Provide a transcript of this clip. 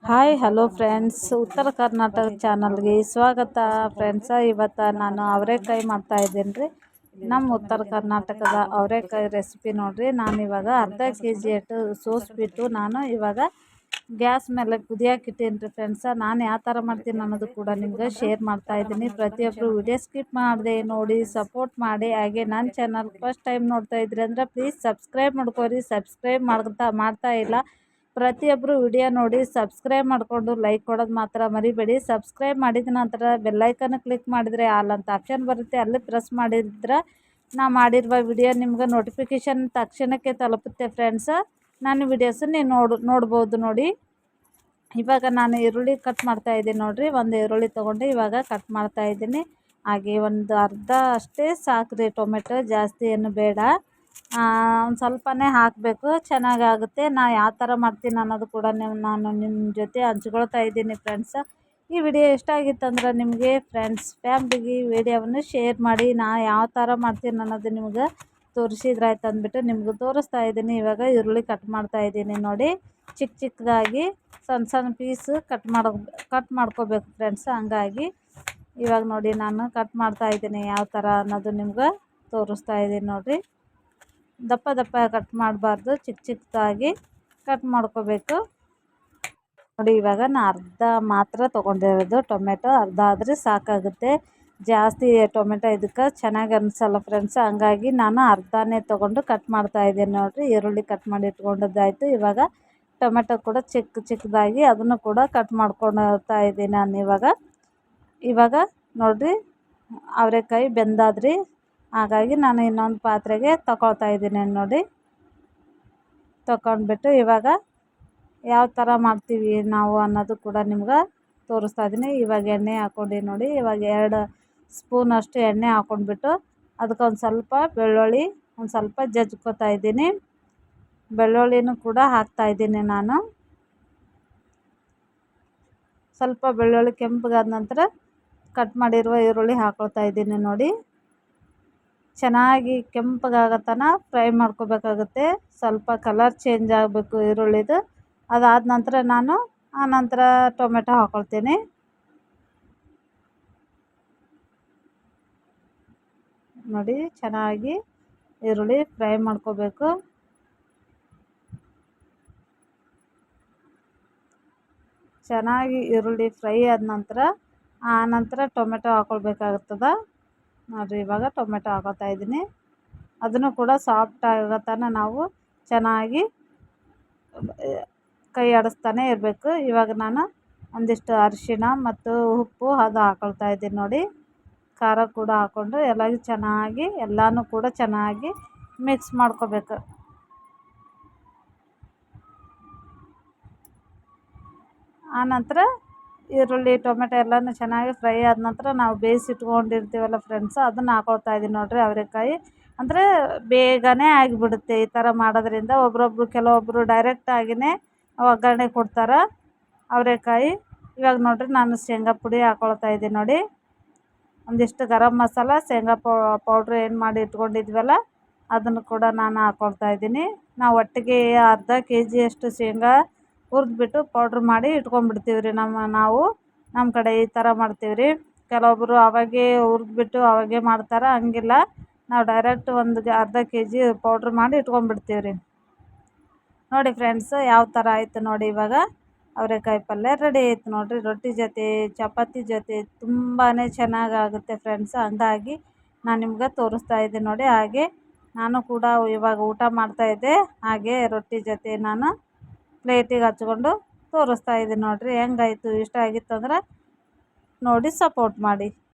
Hi hello friends, ಉತ್ತರ ಕರ್ನಾಟಕ ಚಾನಲ್ಗೆ ಸ್ವಾಗತ ಫ್ರೆಂಡ್ಸ. ಇವತ್ತು ನಾನು ಅವರೆಕಾಯಿ ಮಾಡ್ತಾ ಇದ್ದೀನಿ ರೀ. ನಮ್ಮ ಉತ್ತರ ಕರ್ನಾಟಕದ ಅವರೆಕಾಯಿ ರೆಸಿಪಿ ನೋಡಿರಿ. ನಾನು ಇವಾಗ ಅರ್ಧ ಕೆಜಿ ಅಷ್ಟು ಸೋಸ್ಬಿಟ್ಟು ನಾನು ಇವಾಗ ಗ್ಯಾಸ್ ಮೇಲೆ ಕುದಿಯೋಕೆ ಇಟ್ಟೀನಿ ರೀ ಫ್ರೆಂಡ್ಸ. ನಾನು ಯಾವ ಥರ ಮಾಡ್ತೀನಿ ಅನ್ನೋದು ಕೂಡ ನಿಮ್ಗೆ ಶೇರ್ ಮಾಡ್ತಾ ಇದ್ದೀನಿ. ಪ್ರತಿಯೊಬ್ಬರು ವಿಡಿಯೋ ಸ್ಕಿಪ್ ಮಾಡದೆ ನೋಡಿ ಸಪೋರ್ಟ್ ಮಾಡಿ. ಹಾಗೆ ನನ್ನ ಚಾನಲ್ ಫಸ್ಟ್ ಟೈಮ್ ನೋಡ್ತಾ ಇದ್ರಿ ಅಂದರೆ ಪ್ಲೀಸ್ ಸಬ್ಸ್ಕ್ರೈಬ್ ಮಾಡ್ಕೊರಿ. ಸಬ್ಸ್ಕ್ರೈಬ್ ಮಾಡ್ತಾ ಇಲ್ಲ. ಪ್ರತಿಯೊಬ್ಬರು ವಿಡಿಯೋ ನೋಡಿ ಸಬ್ಸ್ಕ್ರೈಬ್ ಮಾಡಿಕೊಂಡು ಲೈಕ್ ಕೊಡೋದು ಮಾತ್ರ ಮರಿಬೇಡಿ. ಸಬ್ಸ್ಕ್ರೈಬ್ ಮಾಡಿದ ನಂತರ ಬೆಲ್ಲೈಕನ್ ಕ್ಲಿಕ್ ಮಾಡಿದರೆ ಆಲ್ ಅಂತ ಆಪ್ಷನ್ ಬರುತ್ತೆ, ಅಲ್ಲಿ ಪ್ರೆಸ್ ಮಾಡಿದ್ರೆ ನಾ ಮಾಡಿರುವ ವಿಡಿಯೋ ನಿಮ್ಗೆ ನೋಟಿಫಿಕೇಷನ್ ತಕ್ಷಣಕ್ಕೆ ತಲುಪುತ್ತೆ ಫ್ರೆಂಡ್ಸ್. ನಾನು ವಿಡಿಯೋಸ್ ನೀವು ನೋಡ್ಬೋದು ನೋಡಿ. ಇವಾಗ ನಾನು ಈರುಳ್ಳಿ ಕಟ್ ಮಾಡ್ತಾ ಇದ್ದೀನಿ ನೋಡಿರಿ. ಒಂದು ಈರುಳ್ಳಿ ತೊಗೊಂಡು ಇವಾಗ ಕಟ್ ಮಾಡ್ತಾ ಇದ್ದೀನಿ. ಹಾಗೆ ಒಂದು ಅರ್ಧ ಅಷ್ಟೇ ಸಾಕ್ರಿ ಟೊಮೆಟೊ, ಜಾಸ್ತಿ ಏನು ಬೇಡ. ಒಂದು ಸ್ವಲ್ಪನೇ ಹಾಕಬೇಕು, ಚೆನ್ನಾಗಾಗುತ್ತೆ. ನಾನು ಯಾವ ಥರ ಮಾಡ್ತೀನಿ ಅನ್ನೋದು ಕೂಡ ನಾನು ನಿಮ್ಮ ಜೊತೆ ಹಂಚ್ಕೊಳ್ತಾ ಇದ್ದೀನಿ ಫ್ರೆಂಡ್ಸ್. ಈ ವಿಡಿಯೋ ಇಷ್ಟ ಆಗಿತ್ತಂದ್ರೆ ನಿಮಗೆ ಫ್ರೆಂಡ್ಸ್ ಫ್ಯಾಮ್ಲಿಗೆ ವಿಡಿಯೋವನ್ನು ಶೇರ್ ಮಾಡಿ. ನಾನು ಯಾವ ಥರ ಮಾಡ್ತೀನಿ ಅನ್ನೋದು ನಿಮ್ಗೆ ತೋರಿಸಿದ್ರಾಯ್ತು ಅಂದ್ಬಿಟ್ಟು ನಿಮ್ಗೆ ತೋರಿಸ್ತಾ ಇದ್ದೀನಿ. ಇವಾಗ ಈರುಳ್ಳಿ ಕಟ್ ಮಾಡ್ತಾ ಇದ್ದೀನಿ ನೋಡಿ. ಚಿಕ್ಕದಾಗಿ ಸಣ್ಣ ಸಣ್ಣ ಪೀಸ್ ಕಟ್ ಮಾಡ್ಕೋಬೇಕು ಫ್ರೆಂಡ್ಸ್. ಹಂಗಾಗಿ ಇವಾಗ ನೋಡಿ ನಾನು ಕಟ್ ಮಾಡ್ತಾ ಇದ್ದೀನಿ. ಯಾವ ಥರ ಅನ್ನೋದು ನಿಮ್ಗೆ ತೋರಿಸ್ತಾ ಇದ್ದೀನಿ ನೋಡಿರಿ. ದಪ್ಪ ಕಟ್ ಮಾಡಬಾರ್ದು, ಚಿಕ್ಕದಾಗಿ ಕಟ್ ಮಾಡ್ಕೋಬೇಕು ನೋಡಿ. ಇವಾಗ ನಾನು ಅರ್ಧ ಮಾತ್ರ ತೊಗೊಂಡಿರೋದು ಟೊಮೆಟೊ, ಅರ್ಧ ಆದರೆ ಸಾಕಾಗುತ್ತೆ. ಜಾಸ್ತಿ ಟೊಮೆಟೊ ಇದಕ್ಕೆ ಚೆನ್ನಾಗಿ ಅನಿಸಲ್ಲ ಫ್ರೆಂಡ್ಸ್. ಹಂಗಾಗಿ ನಾನು ಅರ್ಧನೇ ತೊಗೊಂಡು ಕಟ್ ಮಾಡ್ತಾ ಇದ್ದೀನಿ ನೋಡಿರಿ. ಈರುಳ್ಳಿ ಕಟ್ ಮಾಡಿ ಇಟ್ಕೊಂಡಿದ್ದಾಯಿತು. ಇವಾಗ ಟೊಮೆಟೊ ಕೂಡ ಚಿಕ್ಕದಾಗಿ ಅದನ್ನು ಕೂಡ ಕಟ್ ಮಾಡ್ಕೊಳ್ತಾ ಇದ್ದೀನಿ ನಾನು. ಇವಾಗ ನೋಡಿರಿ ಅವರೆಕಾಯಿ ಬೆಂದಾದ್ರಿ. ಹಾಗಾಗಿ ನಾನು ಇನ್ನೊಂದು ಪಾತ್ರೆಗೆ ತಗೊಳ್ತಾ ಇದ್ದೀನಿ ನೋಡಿ. ತಗೊಂಡ್ಬಿಟ್ಟು ಇವಾಗ ಯಾವ ಥರ ಮಾಡ್ತೀವಿ ನಾವು ಅನ್ನೋದು ಕೂಡ ನಿಮ್ಗೆ ತೋರಿಸ್ತಾ ಇದ್ದೀನಿ. ಇವಾಗ ಎಣ್ಣೆ ಹಾಕ್ಕೊಂಡು ನೋಡಿ. ಇವಾಗ 2 ಸ್ಪೂನಷ್ಟು ಎಣ್ಣೆ ಹಾಕ್ಕೊಂಡ್ಬಿಟ್ಟು ಅದಕ್ಕೊಂದು ಸ್ವಲ್ಪ ಬೆಳ್ಳುಳ್ಳಿ ಒಂದು ಸ್ವಲ್ಪ ಜಜ್ಕೋತಾ ಇದ್ದೀನಿ. ಬೆಳ್ಳುಳ್ಳಿನೂ ಕೂಡ ಹಾಕ್ತಾಯಿದ್ದೀನಿ ನಾನು. ಸ್ವಲ್ಪ ಬೆಳ್ಳುಳ್ಳಿ ಕೆಂಪಗಾದ ನಂತರ ಕಟ್ ಮಾಡಿರುವ ಈರುಳ್ಳಿ ಹಾಕ್ಕೊಳ್ತಾ ಇದ್ದೀನಿ ನೋಡಿ. ಚೆನ್ನಾಗಿ ಕೆಂಪಗಾಗೋ ತನಕ ಫ್ರೈ ಮಾಡ್ಕೋಬೇಕಾಗುತ್ತೆ. ಸ್ವಲ್ಪ ಕಲರ್ ಚೇಂಜ್ ಆಗಬೇಕು ಈರುಳ್ಳಿದು. ಅದಾದ ನಂತರ ನಾನು ಟೊಮೆಟೊ ಹಾಕ್ಕೊಳ್ತೀನಿ ನೋಡಿ. ಚೆನ್ನಾಗಿ ಈರುಳ್ಳಿ ಫ್ರೈ ಮಾಡ್ಕೋಬೇಕು. ಚೆನ್ನಾಗಿ ಈರುಳ್ಳಿ ಫ್ರೈ ಆದ ನಂತರ ಟೊಮೆಟೊ ಹಾಕ್ಕೊಳ್ಬೇಕಾಗುತ್ತದೆ ನೋಡಿರಿ. ಇವಾಗ ಟೊಮೆಟೊ ಹಾಕೋತಾ ಇದ್ದೀನಿ. ಅದನ್ನು ಕೂಡ ಸಾಫ್ಟ್ ಆಗೋ ತನಕ ನಾವು ಚೆನ್ನಾಗಿ ಕೈ ಆಡಿಸ್ತಾನೆ ಇರಬೇಕು. ಇವಾಗ ನಾನು ಒಂದಿಷ್ಟು ಅರಿಶಿಣ ಮತ್ತು ಉಪ್ಪು ಅದು ಹಾಕ್ಕೊಳ್ತಾ ಇದ್ದೀನಿ ನೋಡಿ. ಖಾರ ಕೂಡ ಹಾಕ್ಕೊಂಡು ಎಲ್ಲನೂ ಕೂಡ ಚೆನ್ನಾಗಿ ಮಿಕ್ಸ್ ಮಾಡ್ಕೋಬೇಕು. ಆನಂತರ ಈರುಳ್ಳಿ ಟೊಮೆಟೊ ಎಲ್ಲನೂ ಚೆನ್ನಾಗಿ ಫ್ರೈ ಆದ ನಂತರ ನಾವು ಬೇಯಿಸಿಟ್ಕೊಂಡಿರ್ತೀವಲ್ಲ ಫ್ರೆಂಡ್ಸ್, ಅದನ್ನು ಹಾಕ್ಕೊಳ್ತಾ ಇದ್ದೀನಿ ನೋಡಿರಿ. ಅವರೆಕಾಯಿ ಅಂದರೆ ಬೇಗನೆ ಆಗಿಬಿಡುತ್ತೆ ಈ ಥರ ಮಾಡೋದ್ರಿಂದ. ಕೆಲವೊಬ್ಬರು ಡೈರೆಕ್ಟಾಗಿಯೇ ಒಗ್ಗರಣೆ ಕೊಡ್ತಾರೆ ಅವರೆಕಾಯಿ. ಇವಾಗ ನೋಡಿರಿ ನಾನು ಶೇಂಗಾ ಪುಡಿ ಹಾಕ್ಕೊಳ್ತಾ ಇದ್ದೀನಿ ನೋಡಿ. ಒಂದಿಷ್ಟು ಗರಂ ಮಸಾಲ, ಶೇಂಗಾ ಪೌಡ್ರ್ ಏನು ಮಾಡಿ ಇಟ್ಕೊಂಡಿದ್ವಲ್ಲ ಅದನ್ನು ಕೂಡ ನಾನು ಹಾಕ್ಕೊಳ್ತಾ ಇದ್ದೀನಿ. ನಾವು ಒಟ್ಟಿಗೆ ಅರ್ಧ ಕೆಜಿಯಷ್ಟು ಶೇಂಗಾ ಹುರಿದ್ಬಿಟ್ಟು ಪೌಡ್ರ್ ಮಾಡಿ ಇಟ್ಕೊಂಡ್ಬಿಡ್ತೀವಿ ರೀ. ನಮ್ಮ ಕಡೆ ಈ ಥರ ಮಾಡ್ತೀವಿ ರೀ. ಕೆಲವೊಬ್ಬರು ಅವಾಗೇ ಹುರಿದ್ಬಿಟ್ಟು ಅವಾಗೇ ಮಾಡ್ತಾರೆ. ಹಂಗಿಲ್ಲ, ನಾವು ಡೈರೆಕ್ಟ್ ಒಂದು ಅರ್ಧ ಕೆಜಿ ಪೌಡ್ರ್ ಮಾಡಿ ಇಟ್ಕೊಂಡ್ಬಿಡ್ತೀವಿ ರೀ ನೋಡಿ ಫ್ರೆಂಡ್ಸ್. ಯಾವ ಥರ ಆಯಿತು ನೋಡಿ. ಇವಾಗ ಅವರೆಕಾಯಿ ಪಲ್ಯ ರೆಡಿ ಆಯಿತು ನೋಡಿರಿ. ರೊಟ್ಟಿ ಜೊತೆ, ಚಪಾತಿ ಜೊತೆ ತುಂಬಾ ಚೆನ್ನಾಗಾಗುತ್ತೆ ಫ್ರೆಂಡ್ಸ್. ಹಂಗಾಗಿ ನಾನು ನಿಮ್ಗೆ ತೋರಿಸ್ತಾ ಇದ್ದೀನಿ ನೋಡಿ. ಹಾಗೆ ನಾನು ಕೂಡ ಇವಾಗ ಊಟ ಮಾಡ್ತಾಯಿದ್ದೆ. ಹಾಗೆ ರೊಟ್ಟಿ ಜೊತೆ ನಾನು ಪ್ಲೇಟಿಗೆ ಹಚ್ಕೊಂಡು ತೋರಿಸ್ತಾ ಇದ್ದೀನಿ ನೋಡಿರಿ. ಹೆಂಗಾಯಿತು, ಇಷ್ಟ ಆಗಿತ್ತಂದ್ರೆ ನೋಡಿ ಸಪೋರ್ಟ್ ಮಾಡಿ.